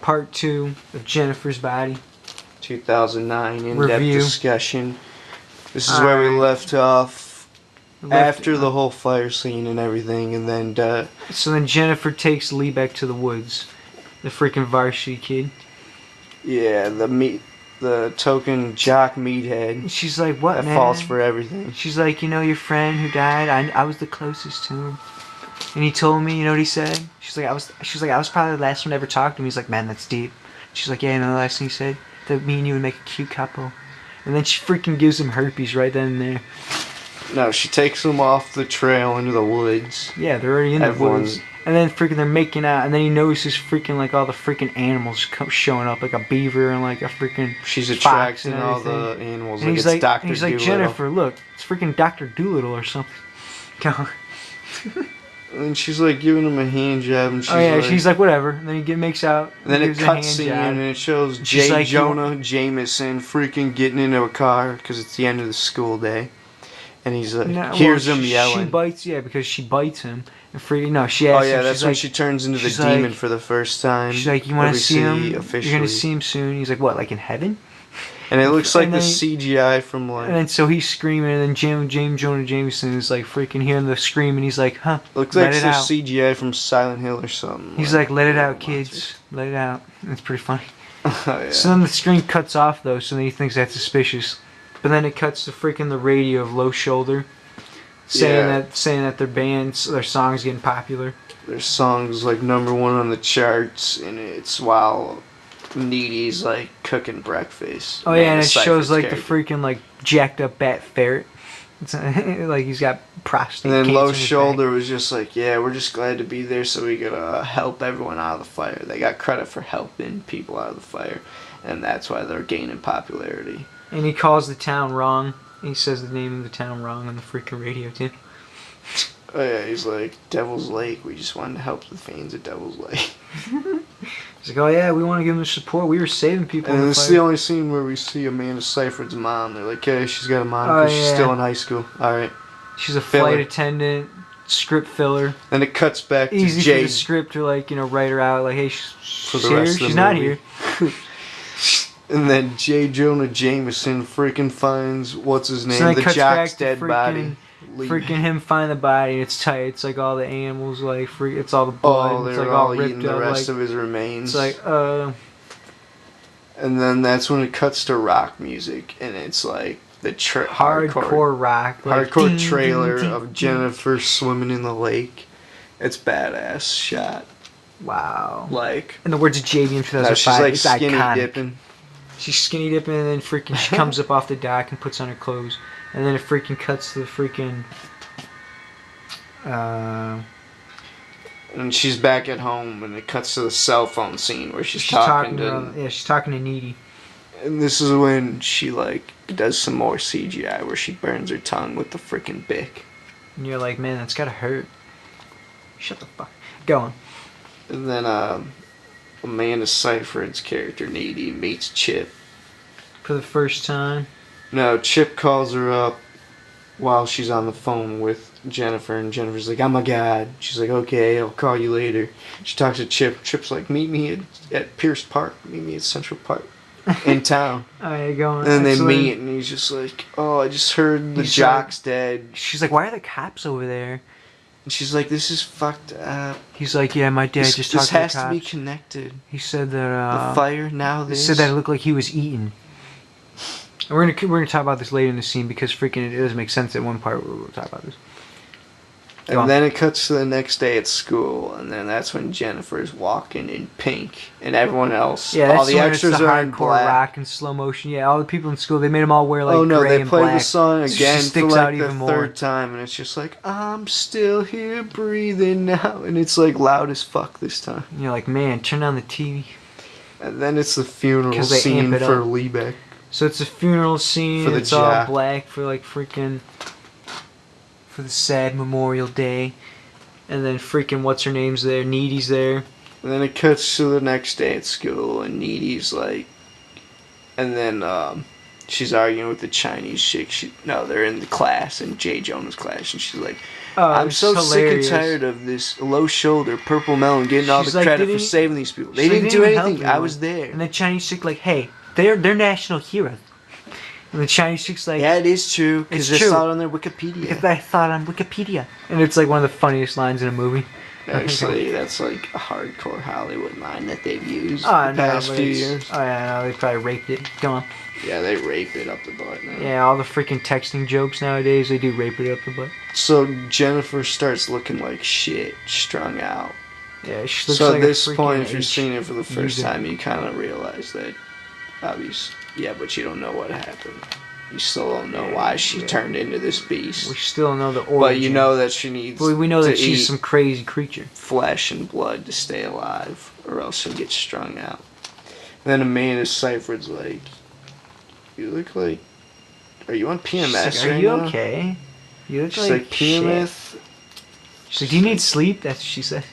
part 2 of Jennifer's Body. 2009 in-depth Review. discussion. This is where we left off after the whole fire scene and everything, and then so then Jennifer takes Lee back to the woods. The freaking varsity kid. Yeah, the token jock meathead. She's like, what, that man? falls for everything. She's like, you know your friend who died? I was the closest to him. And he told me, you know what he said? She's like, I was probably the last one to ever talk to him. He's like, man, that's deep. She's like, yeah, you know the last thing he said? That me and you would make a cute couple. And then she freaking gives him herpes right then and there. No, she takes him off the trail into the woods. Yeah, they're already in the woods. And then freaking they're making out, and then he notices freaking like all the freaking animals showing up, like a beaver and like a freaking She's fox attracting and all the animals. And like he's it's like, Dr. and he's like, Dolittle. Jennifer, look, it's freaking Dr. Dolittle or something. And she's like giving him a hand job, and she's like, whatever. And then he makes out. And then it cuts scene, and it shows J. like, Jonah Jameson freaking getting into a car because it's the end of the school day, and he's like, hears him yelling. She bites, because she bites him. And freaking, no, she asks him, that's when she turns into the demon for the first time. She's like, you want to see him? You're going to see him soon. He's like, what, like in heaven? And it looks like the CGI from like... And then so he's screaming, and then James Jonah Jameson is like freaking hearing the scream, and he's like, huh, looks like some CGI from Silent Hill or something. He's like, let it out, kids. Let it out. It's pretty funny. Yeah. So then the screen cuts off, though, so then he thinks that's suspicious. But then it cuts to freaking the radio of Low Shoulder. Saying that their song's getting popular. Their song's like #1 on the charts, and it's while Needy's like cooking breakfast. Oh yeah, and it shows like the freaking like jacked up bat ferret. It's like he's got prostate. And then Low Shoulder was just like, yeah, we're just glad to be there so we could help everyone out of the fire. They got credit for helping people out of the fire, and that's why they're gaining popularity. And he calls the town wrong. He says the name of the town wrong on the freaking radio, too. Oh, yeah, he's like, Devil's Lake. We just wanted to help the fans at Devil's Lake. He's like, oh, yeah, we want to give them support. We were saving people. And this is the only scene where we see Amanda Seyfried's mom. They're like, hey, she's got a mom because she's still in high school. All right. She's a flight attendant, script filler. Then it cuts back to Easy Jay. for the script to, like, write her out. Like, hey, for the rest of the she's not here. And then J. Jonah Jameson freaking finds, what's his name, the jock's dead body. Freaking him find the body, and it's tight. It's like all the animals, like, it's all the blood. Oh, it's they're like all ripped eating the up, rest of his remains. It's like, And then that's when it cuts to rock music, and it's like the hardcore rock. Like, hardcore trailer of Jennifer swimming in the lake. It's badass shot. Wow. Like. In the words of JV in 2005, she's like it's skinny iconic. dipping. She's skinny dipping, and then freaking she comes up off the dock and puts on her clothes. And then it freaking cuts to the freaking... And she's back at home, and it cuts to the cell phone scene where she's talking to... Yeah, she's talking to Needy. And this is when she, like, does some more CGI where she burns her tongue with the freaking Bic. And you're like, man, that's gotta hurt. Shut the fuck... Go on. And then, Amanda Seyfried's character, Needy, meets Chip. For the first time? No, Chip calls her up while she's on the phone with Jennifer, and Jennifer's like, oh my god. She's like, okay, I'll call you later. She talks to Chip. Chip's like, meet me at Pierce Park. Meet me at Central Park. In town. Alright, go on. And then they meet, and he's just like, oh, I just heard the jock's dead. She's like, why are the cops over there? And she's like, this is fucked up. He's like, yeah, my dad just talked to the cops. This has to be connected. He said that, the fire, now this. He said that it looked like he was eaten. And we're gonna talk about this later in the scene because freaking it doesn't make sense at one part. We'll talk about this. And then it cuts to the next day at school, and then that's when Jennifer's walking in pink, and everyone else, all the extras are in black. Rock and slow motion. Yeah, all the people in school, they made them all wear like gray and black. They play the song again for like the more. third time, and it's just like, I'm still here breathing now, and it's like loud as fuck this time. And you're like, man, turn on the TV. And then it's the funeral scene for Liebeck. So it's a funeral scene. For the it's all black for like freaking for the sad Memorial Day, and then freaking what's her name's there, Needy's there. And then it cuts to the next day at school, and Needy's like, and then she's arguing with the Chinese chick. They're in the class, in Jay Jonah's class, and she's like, Oh, I'm it's so hilarious. sick and tired of this low shoulder purple melon getting all She's the like, credit for didn't- saving these people. They she's like, didn't do even help anything. I anyone. was there. And the Chinese chick like, hey, they're national heroes. And the Chinese chick's like, Yeah, it is true, because It's they true. saw it on their Wikipedia. if I thought on Wikipedia. And it's like one of the funniest lines in a movie. Actually, that's like a hardcore Hollywood line that they've used Oh, the no, past but few it's- years. Oh, yeah, no, they probably raped it. Come on. Yeah, they rape it up the butt now. Yeah, all the freaking texting jokes nowadays, they do rape it up the butt. So Jennifer starts looking like shit, strung out. Yeah, she looks So like at this a freaking point, if you're H seeing it for the first user. time, you kind of realize that, obviously, yeah, but you don't know what happened. You still don't know why she turned into this We beast. still know the origin. But you know that she needs Well, we know to that she's eat some crazy creature. flesh and blood to stay alive, or else she'll get strung out. And then Amanda Seyfried's like, you look like, are you on PMS She's like, are right you now? okay? You look She's like, shit." PMS. She's like, do you need sleep? That's what she said.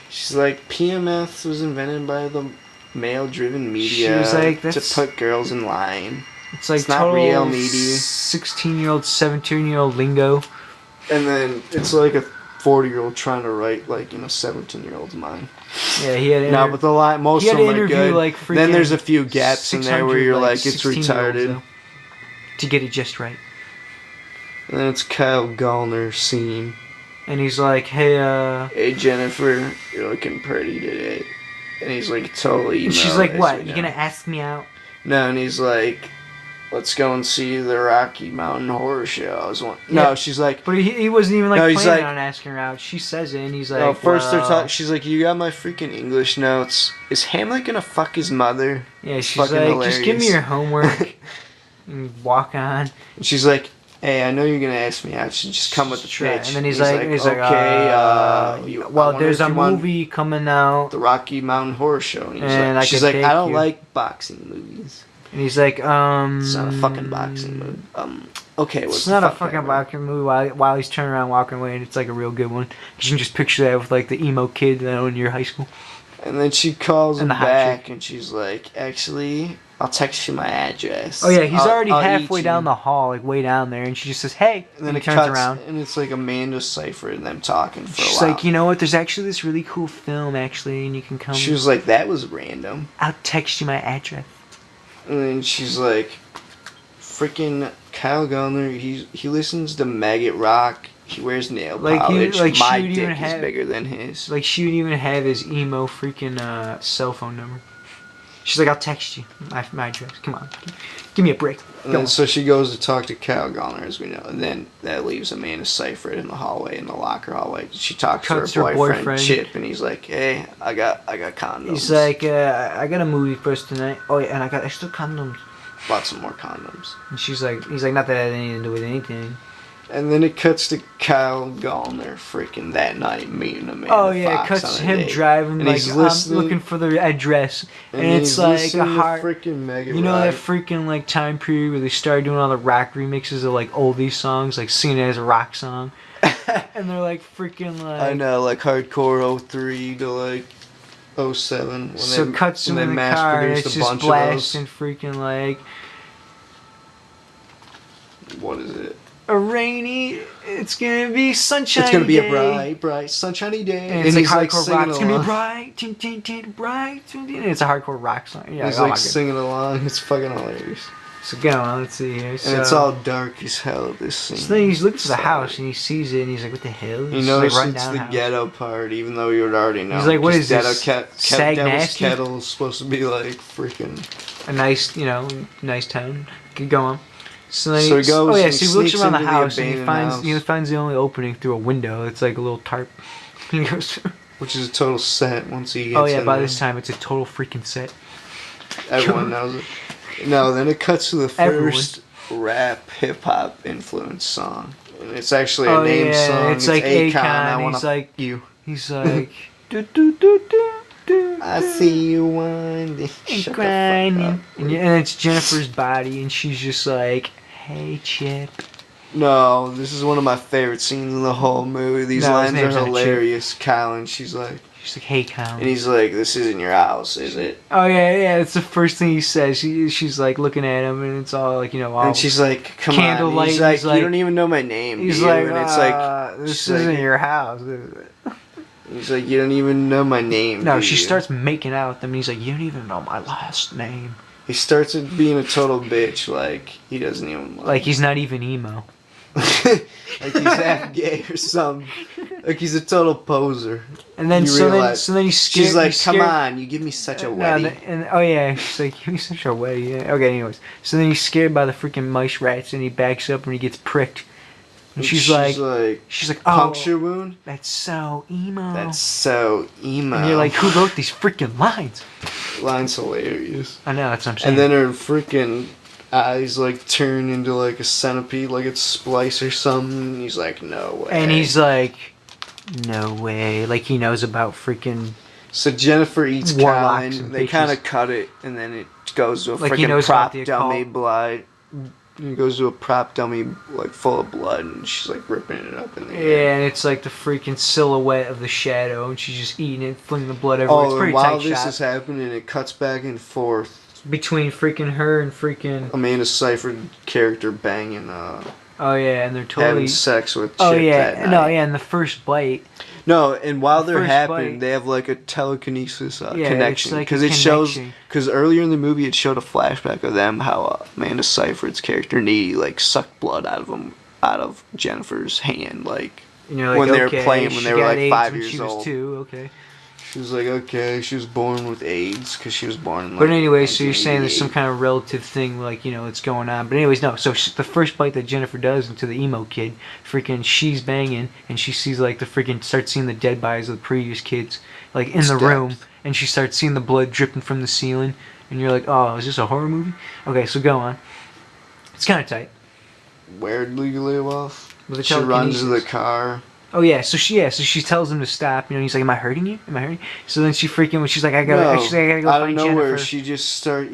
She's like, PMS was invented by the male-driven media She was like, to that's- put girls in line. It's like It's not total real needy. 16-year-old, 17-year-old lingo. And then it's like a 40-year-old trying to write like in a 17-year-old's mind. Yeah, he had No, but the line, most he of had to them are interview good. like Then freaking there's a few gaps in there where 600, you're like, it's 16-year-olds, retarded. though, to get it just right. And then it's Kyle Gallner scene. And he's like, hey, Hey Jennifer, you're looking pretty today. And he's like, totally. and she's emo, like, as what? we You know. gonna ask me out? No, and he's like, let's go and see the Rocky Mountain Horror Show. I was one. Yeah. No, she's like, But he wasn't even like No, he's planning like- on asking her out. She says it, and he's like, no, first they're well, talking. She's like, you got my freaking English notes. Is Hamlet gonna fuck his mother? Yeah, she's fucking like, just give me hilarious. your homework and walk on. And she's like, hey, I know you're gonna ask me out. You should just come with the Yeah, pitch. and then he's like, okay, I well, wonder there's if a you want movie coming out, the Rocky Mountain Horror Show. And, he's And like, I she's could like, take I don't you. like boxing movies. and he's like, It's not a fucking boxing movie. Okay, what's It's the not a fuck fucking ever? boxing movie while he's turning around walking away, and it's like a real good one. You can just picture that with like the emo kid in your high school. And then she calls him And the hot back, and she's like, actually, I'll text you my address. Oh yeah, he's already I'll halfway eat down you." the hall, like way down there, and she just says, "Hey," And then he it turns cuts, around. and it's like Amanda Seyfried and them talking for She's a while. like, you know what? There's actually this really cool film, actually, and you can come. She was like, that was random. I'll text you my address. And then she's like, freaking Kyle Gallner, he listens to Maggot Rock. He wears nail Like, he- polish. like, she My would dick even is have- bigger than his. Like she would even have his emo freaking cell phone number. She's like, I'll text you my address. Come on, give me a break. And Go then, on. so she goes to talk to Kyle Gallner, as we know. And then that leaves Amanda Seyfried in the hallway, in the locker hallway. She talks Cuts to her her boyfriend, boyfriend. Chip, and he's like, hey, I got condoms. He's like, I got a movie for us tonight. Oh yeah, and I got extra condoms. bought some more condoms. And he's like, not that it had anything to do with anything. And then it cuts to Kyle Gallner freaking that night meeting Amanda Oh yeah, it Fox cuts on a him date. driving And like he's I'm listening- looking for the address, and it's he's like a listening to hard. freaking Mega You know Rock. that freaking like time period where they started doing all the rock remixes of like oldies songs, like singing it as a rock song, and they're like freaking like. I know, like hardcore 03 to like 07. When So they, it cuts him when in they the car, and mass-produced it's a just bunch of blasting freaking like those. What is it? a rainy. It's gonna be sunshine. It's gonna be day. a bright, bright, sunshiny day. And it's like he's hardcore singing rock. It's gonna be along. bright, tin, tin, tin, bright, tin, tin. And it's a hardcore rock song. Yeah, He's oh my like God. singing along. It's fucking hilarious. So go on, let's see here. And it's all dark as hell, this scene. So then he's looking to the So, house and he sees it and he's like, "What the hell?" You He's notice like, running it's down the house. ghetto part, even though you would already know. He's like, "What is Ghetto this? Sag Devil's Nasty?" Kettle is supposed to be like freaking. A nice, nice town. Keep going. So then So he goes Oh yeah, and so he looks sneaks around the into the house and he abandoned finds the only opening through a window. It's like a little tarp. He goes through. Which is a total set once he gets Oh yeah, in by there. this time it's a total freaking set. Everyone knows it. No, then it cuts to the Everyone. first rap hip hop influenced song. And it's actually a Oh name yeah, song. it's like Akon. I wanna He's like, you. he's like, do do do do do. I see you winding. and Shut the fuck grinding. up. And it's Jennifer's body, and she's just like, "Hey, Chip." No, this is one of my favorite scenes in the whole movie. These No, his lines are name's not Chip. hilarious. Kyle, and she's like, She's like, hey, Colin. And he's like, this isn't your house, is it? Oh yeah, it's the first thing he says. She's like looking at him, and it's all like, all And she's like, come on. candlelight. He's like, you don't even know my name, He's do you? like, And it's like, this she's like- isn't your house, is it? he's like, you don't even know my name. No, do she you?" starts making out with him, and he's like, you don't even know my last name. He starts being a total bitch, like he doesn't even Like he's not even emo. like he's half gay or something. Like he's a total poser. And then You so realize- then he's scared. She's like, he's come scared- on, you give me such a No, wedding. and oh yeah, she's like, give me such a wedding. Yeah. Okay, anyways, so then he's scared by the freaking mice rats, and he backs up and he gets pricked. And she's like, oh, puncture wound? that's so emo. That's so emo. And you're like, who wrote these freaking lines? Line's hilarious. I know, that's what I'm saying. And then her freaking eyes like turn into like a centipede, like it's Splice or something. And he's like, no way. And he's like, no way. Like he knows about freaking. So Jennifer eats Warlocks Colin. and They bitches. kind of cut it, and then it goes to a Like he freaking knows prop about the dummy occult. blood. It goes to a prop dummy like full of blood, and she's like ripping it up in the Yeah, air. and it's like the freaking silhouette of the shadow, and she's just eating it, flinging the blood everywhere. It's Oh, pretty and while tight this shot. is happening, it cuts back and forth. Between freaking her and freaking. Amanda Seyfried character banging, Oh yeah, and they're totally. having sex with Chip Oh that yeah, night. no, yeah, in the first bite. No, and while they're First happening, bite. they have like a telekinesis Yeah, it's connection like a because it shows connection. because earlier in the movie it showed a flashback of them how Amanda Seyfried's character Needy like sucked blood out of Jennifer's hand like And you're like, when they were okay, playing when she they were got like AIDS 5 when years she was old. 2, okay. She was like, okay, she was born with AIDS because she was born in. Like, But anyway, so you're saying there's some 1988. kind of relative thing, like, that's going on. But anyways, no. So the first bite that Jennifer does into the emo kid, freaking, she's banging, and she sees, like, starts seeing the dead bodies of the previous kids, like, in the Stacked. room. And she starts seeing the blood dripping from the ceiling. And you're like, oh, is this a horror movie? Okay, so go on. It's kind of tight. Weirdly live off. With the She runs to the telekinesis. car. Oh yeah, so she tells him to stop. He's like, "Am I hurting you? Am I hurting you?" So then she freaking when she's like, "I gotta go out of find nowhere, Jennifer." she just so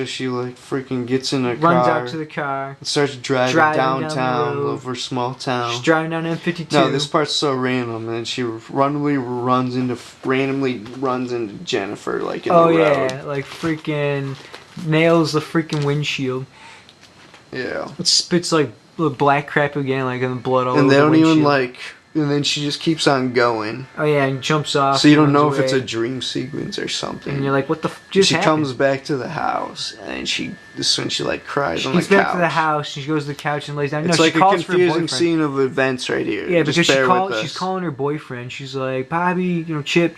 she like freaking gets in a Runs car. out to the car. and starts driving down the downtown road. over a small town. She's driving down M52. No, this part's so random, and then she randomly runs into Jennifer like in Oh the road. yeah, like freaking nails the freaking windshield. Yeah. It spits like black crap again, like in the blood all over And they the don't even windshield. like. And then she just keeps on going. Oh yeah, and jumps off. So you don't and know runs if it's away. a dream sequence or something. And you're like, what the just she happened? comes back to the house, and this is when she like cries She on the gets couch. back to the house. She goes to the couch and lays down. It's no, like she a calls for her confusing boyfriend. scene of events right here. Yeah, Just because bear with us. she's calling her boyfriend. She's like, Bobby, Chip,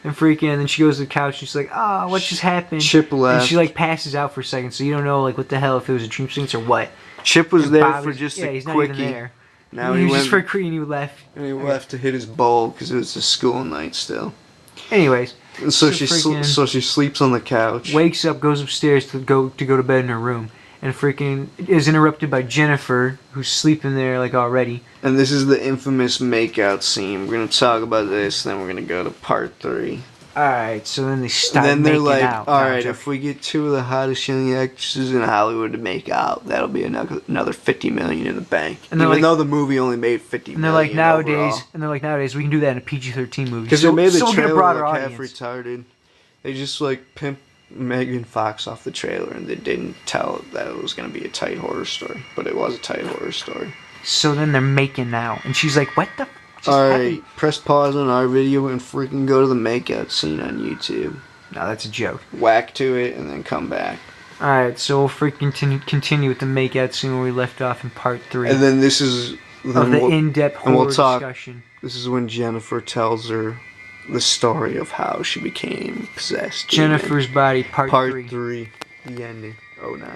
and freaking. And then she goes to the couch. And she's like, oh, what just happened? Chip left. And she like passes out for a second, so you don't know like what the hell if it was a dream sequence or what. Chip was And there Bobby's- for just yeah, a he's not quickie. even there. Now he he was went just for a quickie and he left. and he left to hit his bowl because it was a school night still. Anyways, And so So she sleeps on the couch. wakes up, goes upstairs to go to bed in her room, and freaking is interrupted by Jennifer, who's sleeping there like already. And this is the infamous makeout scene. We're gonna talk about this, then we're gonna go to part 3. All right, so then they start And then they're making like, out. all No, right, I'm if we get 2 of the hottest young actresses in Hollywood to make out, that'll be another $50 million in the bank. And they're Even like- though the movie only made $50 and they're million like overall. nowadays we can do that in a PG-13 movie. Because so, they made the so we'll get a trailer broader like half audience. retarded. They just like pimp Megan Fox off the trailer, and they didn't tell that it was gonna be a tight horror story, but it was a tight horror story. So then they're making out, and she's like, "What the?" F- just All happened?" right, press pause on our video and freaking go to the makeout scene on YouTube. No, that's a joke. Whack to it and then come back. All right, so we'll freaking continue with the makeout scene where we left off in part 3 And then this is of the in-depth and we'll horror talk- discussion. This is when Jennifer tells her the story of how she became possessed. Jennifer's Body, part 3. Part 3. The ending. Oh no.